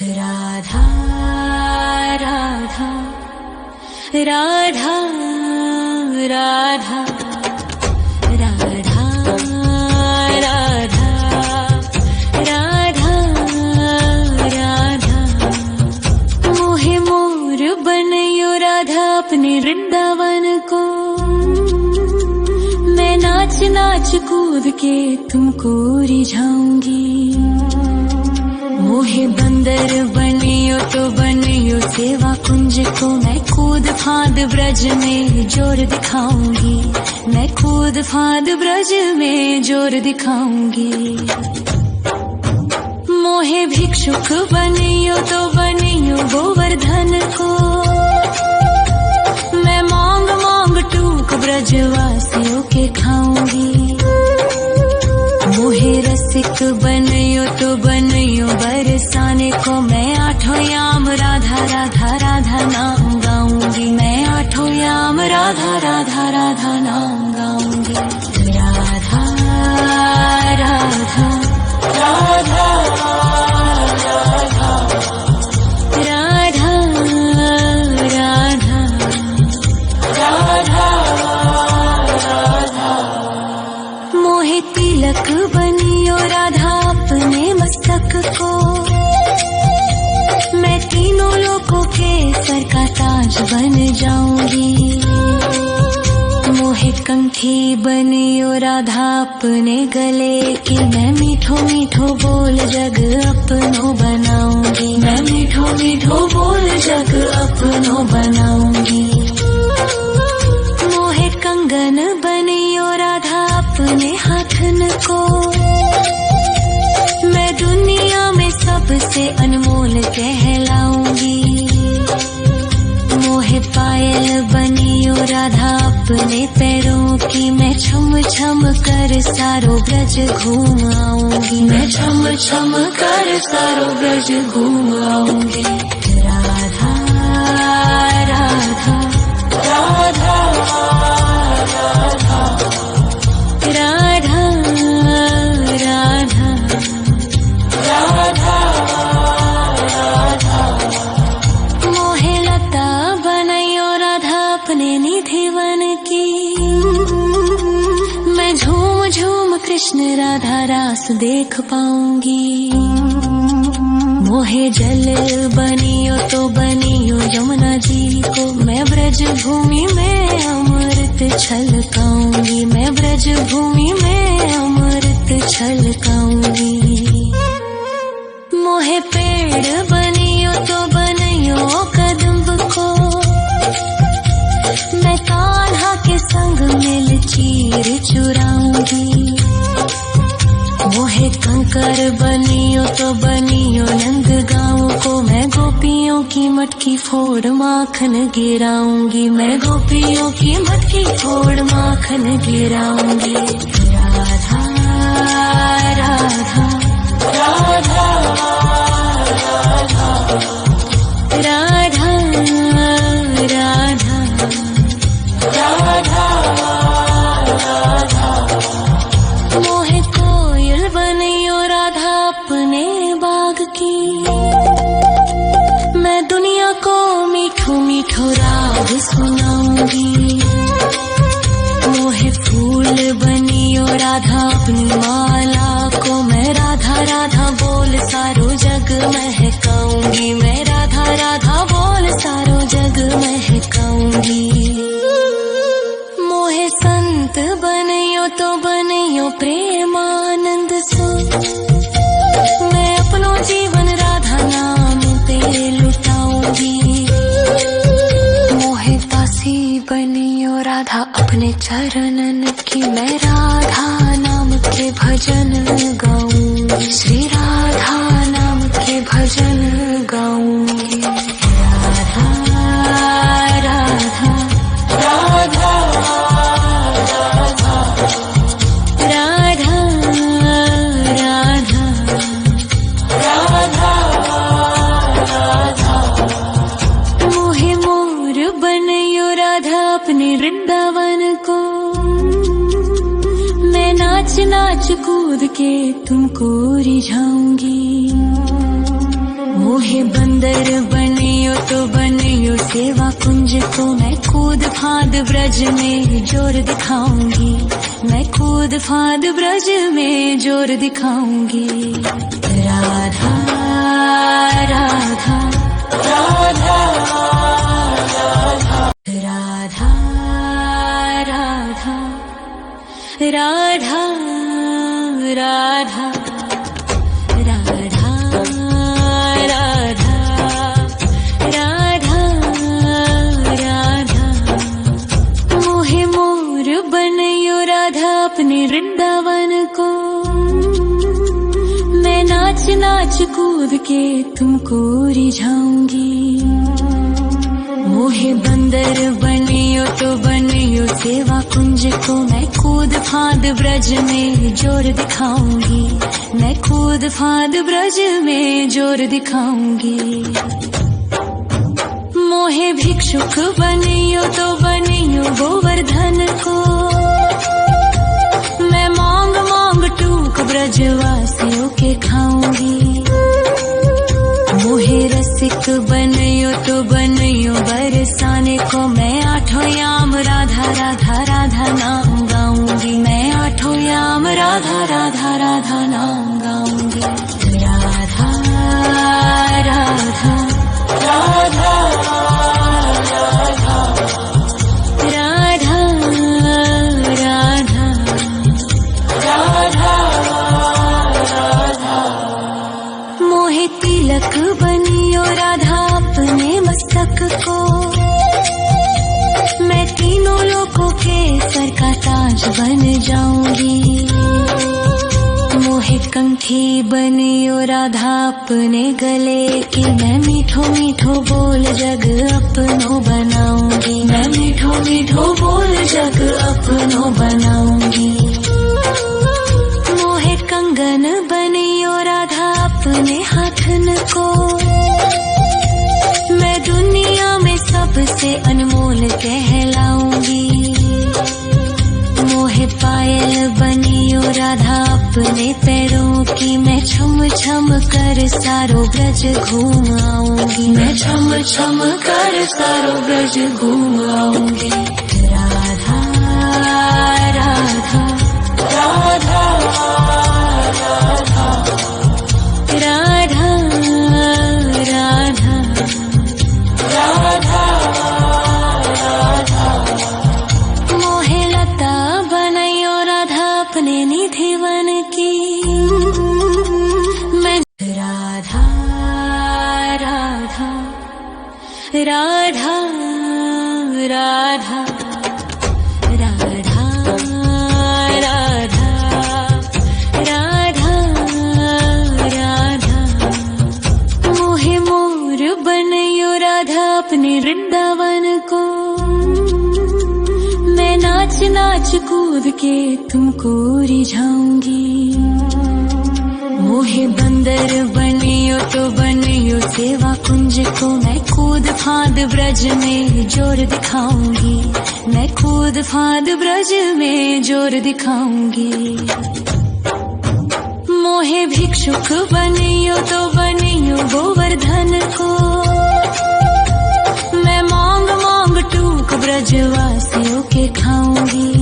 राधा राधा राधा राधा राधा राधा राधा राधा मोहे मोर बनयो राधा अपने वृंदावन को। मैं नाच नाच कूद के तुमको रिझाऊंगी। मोहे बंदर बनियो तो बनियो सेवा कुंज को। मैं कूद फांद ब्रज में जोर दिखाऊंगी। मैं कूद फांद ब्रज में जोर दिखाऊंगी। मोहे भिक्षुक बनियो तो बनियो गोवर्धन को। मैं मांग मांग टूक ब्रजवासियों के खाऊंगी। मोहे रसिक बनयो तो बनयो बरसाने को। मैं आठों याम राधा राधा राधा नाम गाऊंगी। मैं आठों याम राधा राधा राधा नाम गाऊंगी। राधा राधा राधा राधा राधा राधा राधा। मोहे तिलक बनियो राधा अपने मस्तक को। मैं तीनों लोगों के सर का ताज बन जाऊंगी। मोहे कंठी बनियो राधा अपने गले की। मैं मीठो मीठो बोल जग अपनो बनाऊंगी। मैं मीठो मीठो बोल जग अपनो बनाऊंगी। मोहे कंगन बनियो राधा अपने हाथन को। मैं दुनिया में सबसे अनमोल कहलाऊंगी। मोहे पायल बनियो राधा अपने पैरों की। मैं छम छम कर सारो ब्रज घूम आऊंगी। मैं छम छम कर सारो ब्रज घूम आऊंगी। राधा राधा राधा राधा राधा राधा राधा। मोहे लता बनयो राधा अपने निधि वन की। मैं झूम झूम कृष्ण राधा रास देख पाऊंगी। मोहे जल बनियो तो बनियो यमुना जी को। मैं ब्रज भूमि में अमृत छलकाऊंगी। मैं ब्रज भूमि में अमृत छलकाऊंगी। मोहे पेड़ बनियो तो बनियो कदम्ब को। मैं कान्हा के संग मिल चीर चुराऊंगी। मोहे कंकर बनियो तो बनियो नंद गाँव को। मैं गोपियों की मटकी फोड़ माखन गिराऊंगी। मैं गोपियों की मटकी फोड़ माखन गिराऊंगी। राधा राधा राधा राधा राधा राधा राधा। मोहे कोयल बनियो राधा अपने बाग की। मैं दुनिया को मीठो मीठो राग सुनाऊंगी। मोहे फूल बनियो राधा अपनी माला को। मैं राधा राधा बोल सारो जग महकाऊंगी। मैं राधा राधा बोल सारो जग महकाऊंगी। मोहे संत बनियो तो बनियो प्रेमानंद सो। मैं अपनो जीवन राधा नाम पे लुटाऊंगी। मोहे दासी बनियो राधा अपने चरणन की। मैं राधा नाम के भजन गाऊंगी। श्री राधा नाम के भजन गाऊंगी। राधा राधा राधा राधा राधा राधा राधा। मोहे मोर बनयो राधा अपने वृंदावन को। मैं नाच नाच कूद के तुमको रिझाऊंगी। मोहे बंदर बनियो तो बनियो सेवा कुंज को मैं कूद फाद ब्रज में जोर दिखाऊंगी, मैं कूद फाद ब्रज में जोर दिखाऊंगी। राधा राधा राधा राधा राधा राधा राधा राधा राधा राधा राधा मोहे मोर बनयो राधा अपने वृंदावन को, मैं नाच नाच कूद के तुमको रिझाऊंगी। मोहे बंदर बनियो तो बनियो सेवा कुंज को मैं कूद फाद ब्रज में जोर दिखाऊंगी, मैं कूद फाद ब्रज में जोर दिखाऊंगी। मोहे भिक्षुक बनियो तो बनियो गोवर्धन को, मैं मांग मांग टूक ब्रजवासियों के खाऊंगी। मोहे रसिक बनियो तो बनियो बरसाने को, मैं आठों याम राधा राधा राधा नाम गाऊंगी, मैं आठों याम राधा राधा राधा नाम गाऊंगी। राधा राधा राधा राधा राधा राधा राधा मोहे तिलक बनियो राधा अपने मस्तक को, मैं तीनों लोकों के सर का ताज बन जाऊंगी। मोहे कंठी बनियो राधा अपने गले की, मैं मीठो मीठो बोल जग अपनो बनाऊंगी, मैं मीठो मीठो बोल जग अपनो बनाऊंगी। मोहे कंगन बनियो राधा अपने हाथन को, मैं दुनिया में सबसे अनमोल कहलाऊंगी। मोहे पायल बनियो राधा अपने पैरों की, मैं छम छम कर सारो ब्रज घूम आऊंगी, मैं छम छम कर सारो ब्रज घूम आऊंगी। राधा राधा राधा राधा राधा राधा राधा मोहे लता बनयो राधा अपने निधिवन की, मैं राधा राधा राधा राधा राधा राधा राधा राधा मोहे मोर बनयो राधा अपने वृंदावन को, मैं नाच नाच कूद के तुमको रिझाऊंगी। मोहे बंदर बनियो तो बनियो सेवा कुंज को, मैं कूद फाद ब्रज में जोर दिखाऊंगी, मैं कूद फाद ब्रज में जोर दिखाऊंगी। मोहे भिक्षुक बनियो तो बनियो गोवर्धन को, मैं मांग मांग टूक ब्रजवासियों के खाऊंगी।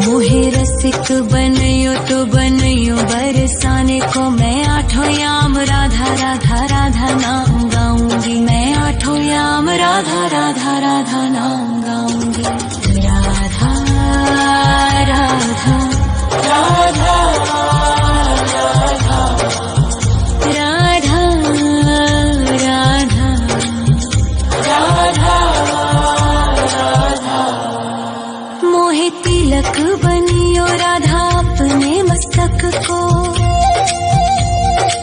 मोहे रसिक बनियो तो बनियो बरसाने को, मैं आठों याम राधा राधा राधा नाम गाऊंगी, मैं आठों याम राधा राधा राधा नाम गाऊंगी। राधा राधा राधा राधा राधा राधा राधा राधा मोहे तिलक बनियो राधा अपने मस्तक को,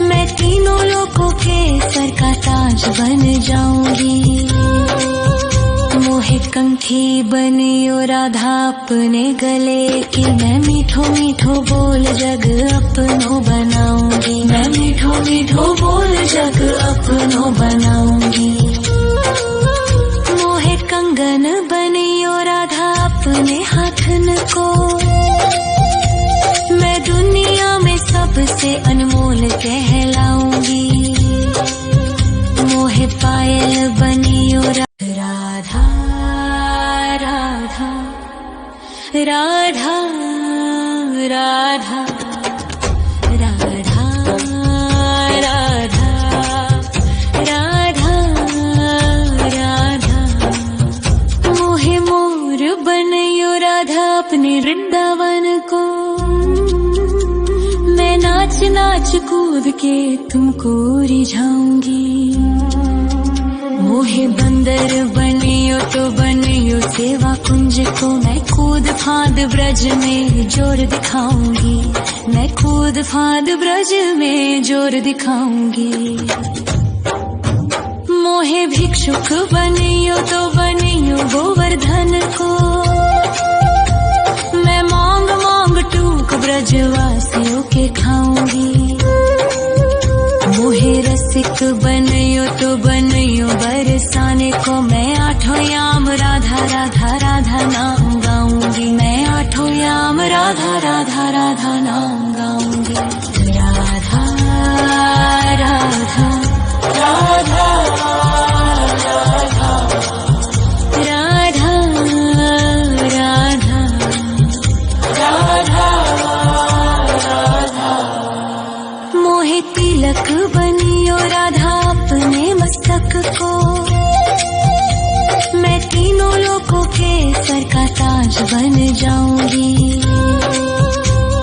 मैं तीनों लोकों के सर का ताज बन जाऊंगी। मोहे कंठी बनियो राधा अपने गले की, मैं मीठो मीठो बोल जग अपनो बनाऊंगी, मैं मीठो मीठो बोल जग अपनो बनाऊंगी। मोहे कंगन बनियो राधा अपने हाथन को, मैं दुनिया में सबसे अनमोल कहलाऊंगी। राधा राधा राधा राधा राधा राधा मोहे मोर बनयो राधा अपने वृंदावन को। मैं नाच नाच कूद के तुमको रिझाऊंगी। मोहे बंदर बनियो तो बनियो सेवा कुंज को। मैं कूद फांद ब्रज में जोर दिखाऊंगी। मैं कूद फांद ब्रज में जोर दिखाऊंगी। मोहे भिक्षुक बनियो तो बनियो गोवर्धन को। मैं मांग मांग टूक ब्रजवासियों के खाऊंगी। मोहे रसिक बनियो तो बनियो बरसाने को। मैं आठों याम राधा राधा राधा नाम गाऊंगी। मैं आठों याम राधा राधा राधा नाम गाऊंगी। राधा राधा राधा राधा राधा राधा राधा मोहे तिलक बनियो राधा अपने मस्तक को। मैं तीनों लोगों के सर का ताज बन जाऊंगी।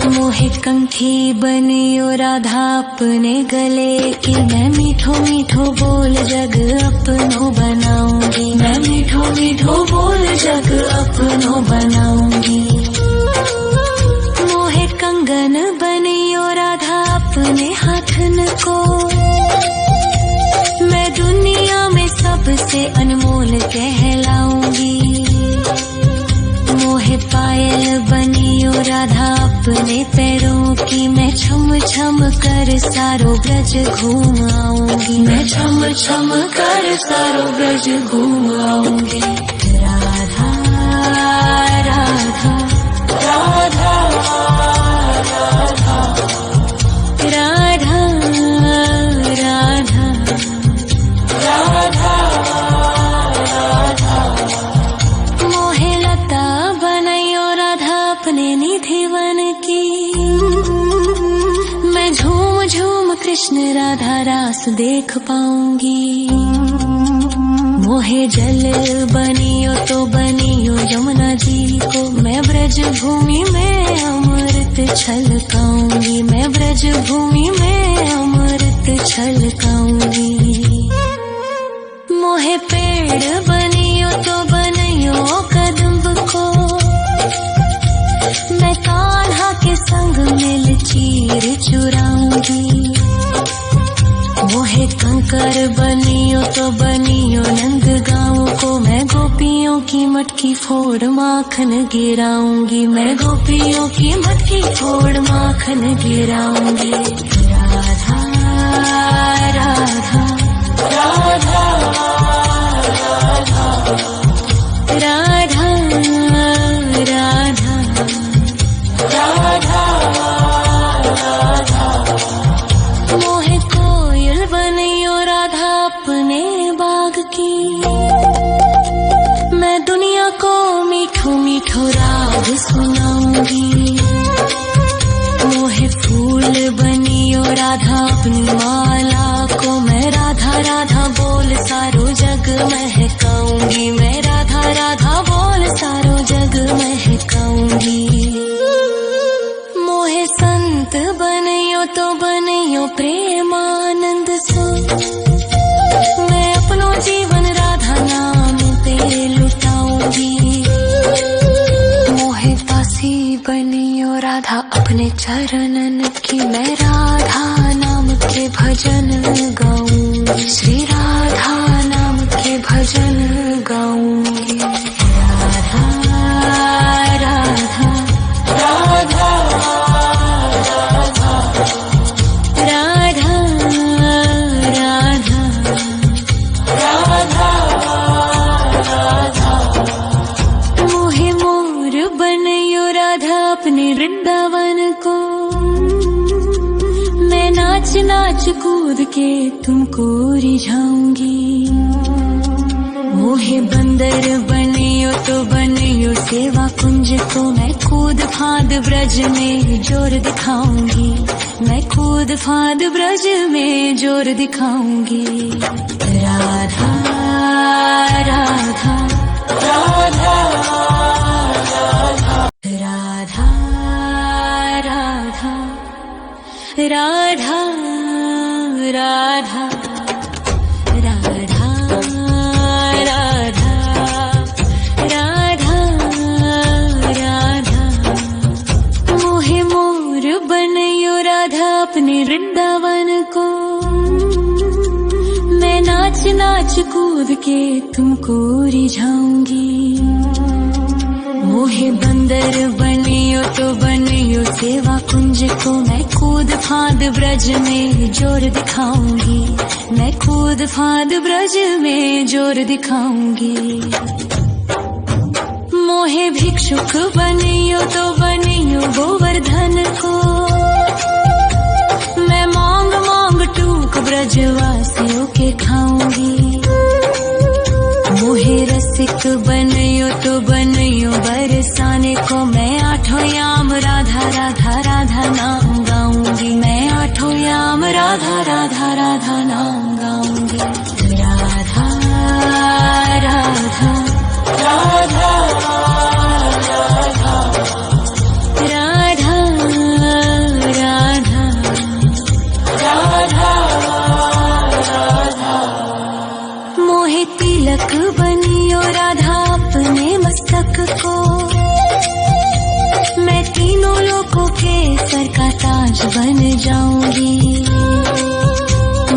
मोहे कंठी बनियो राधा अपने गले की। मैं मीठो मीठो बोल जग अपनो बनाऊंगी। मैं मीठो मीठो बोल जग अपनो बनाऊंगी। मोहे कंगन बनियो राधा अपने हाथन को। मैं दुनिया में सबसे अनमोल कहलाऊंगी। मोहे पायल बनियो राधा अपने पैरों की। मैं छम छम कर सारो ब्रज घूम आऊंगी। मैं छम छम कर सारो ब्रज घूम आऊंगी। राधा राधा राधा राधा राधा राधा राधा राधा मोहे लता बनयो राधा अपने निधि वन की। मैं झूम झूम कृष्ण राधा रास देख पाऊंगी। मोहे जल बनियो तो बनियो यमुना जी को। मैं ब्रज भूमि में अमृत छलकाऊंगी। मैं ब्रज भूमि में अमृत छलकाऊंगी। मोहे पेड़ बनियो तो बनियो कदम्ब को। मैं कान्हा के संग मिल चीर चुराऊंगी। मोहे कंकर बनियो तो बनियो नंद गाँव को। मैं गोपियों की मटकी फोड़ माखन गिराऊंगी। मैं गोपियों की मटकी फोड़ माखन गिराऊंगी। राधा राधा राधा राधा राधा राधा राधा राधा मोहे कोयल बनियो राधा अपने बाग की। मैं दुनिया को मीठो मीठो राग सुनाऊंगी। मोहे फूल बनियो राधा अपनी माला को। मैं राधा राधा बोल सारो जग महकाऊंगी। मैं राधा राधा बोल सारो जग महकाऊंगी। मोहे संत बनियो तो बनियो प्रेमानंद सो। मैं अपनो जीवन राधा नाम पे लुटाऊंगी। मोहे दासी बनियो राधा अपने चरणन की। मैं राधा नाम के भजन गाऊंगी। श्री राधा नाम के भजन गाऊंगी। राधा राधा राधा राधा राधा राधा राधा राधा मोहे मोर बनयो राधा अपने वृंदावन को। मैं नाच नाच कूद के तुमको रिझाऊंगी। मोहे बंदर बनियो तो बनियो सेवा कुंज को मैं कूद फाद ब्रज में जोर दिखाऊंगी, मैं कूद फाद ब्रज में जोर दिखाऊंगी। राधा राधा राधा राधा राधा राधा राधा राधा राधा राधा राधा मोहे मोर बनयो राधा अपने वृंदावन को, मैं नाच नाच कूद के तुमको रिझाऊंगी। मोहे बंदर बनियो तो बनियो सेवा कुंज को मैं कूद फाद ब्रज में जोर दिखाऊंगी, मैं कूद फाद ब्रज में जोर दिखाऊंगी। मोहे भिक्षुक बनियो तो बनियो गोवर्धन को, मैं मांग मांग टूक ब्रजवासियों के खाऊंगी। मोहे रसिक बनियो तो बनियो बरसाने को, मैं आठों याम राधा राधा राधा नाम गाऊंगी, मैं आठों याम राधा राधा राधा नाम गाऊंगी। राधा राधा राधा राधा राधा राधा राधा मोहे तिलक बनियो राधा अपने मस्तक को, मैं तीनों लोगों के सर का ताज बन जाऊंगी।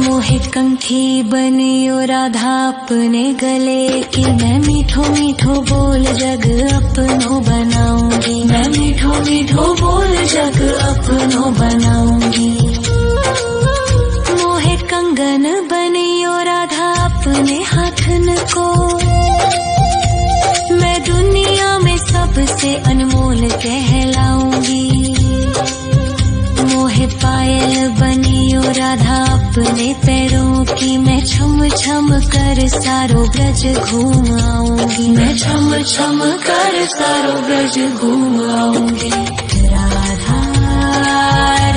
मोहे कंठी बनियो राधा अपने गले की, मैं मीठो मीठो बोल जग अपनो बनाऊंगी, मैं मीठो मीठो बोल जग अपनो बनाऊंगी। मोहे कंगन बनियो राधा अपने हाथन को, मैं दुनिया में सबसे अनमोल कहलाऊंगी। मोहे पायल बनियो राधा अपने पैरों की, मैं छम छम कर सारो ब्रज घूम आऊंगी, मैं छम छम कर सारो ब्रज घूम आऊंगी। राधा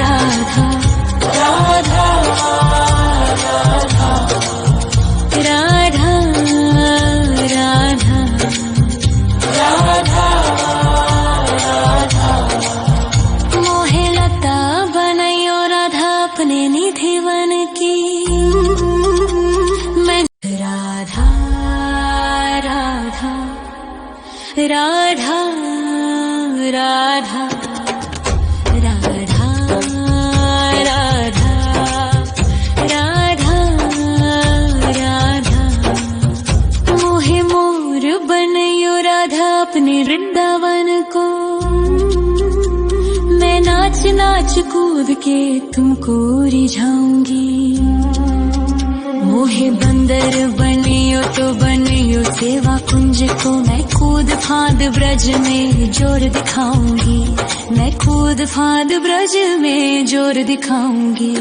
राधा राधा राधा राधा राधा राधा मोहे लता बनयो राधा अपने निधिवन की, मैं राधा राधा राधा राधा राधा राधा राधा मोहे मोर बनयो राधा अपने वृंदावन को, मैं नाच नाच कूद के तुमको रिझाऊंगी। मोहे बंदर बनियो तो बनियो सेवा कुंज को, मैं कूद फाद ब्रज में जोर दिखाऊंगी, मैं कूद फाद ब्रज में जोर दिखाऊंगी।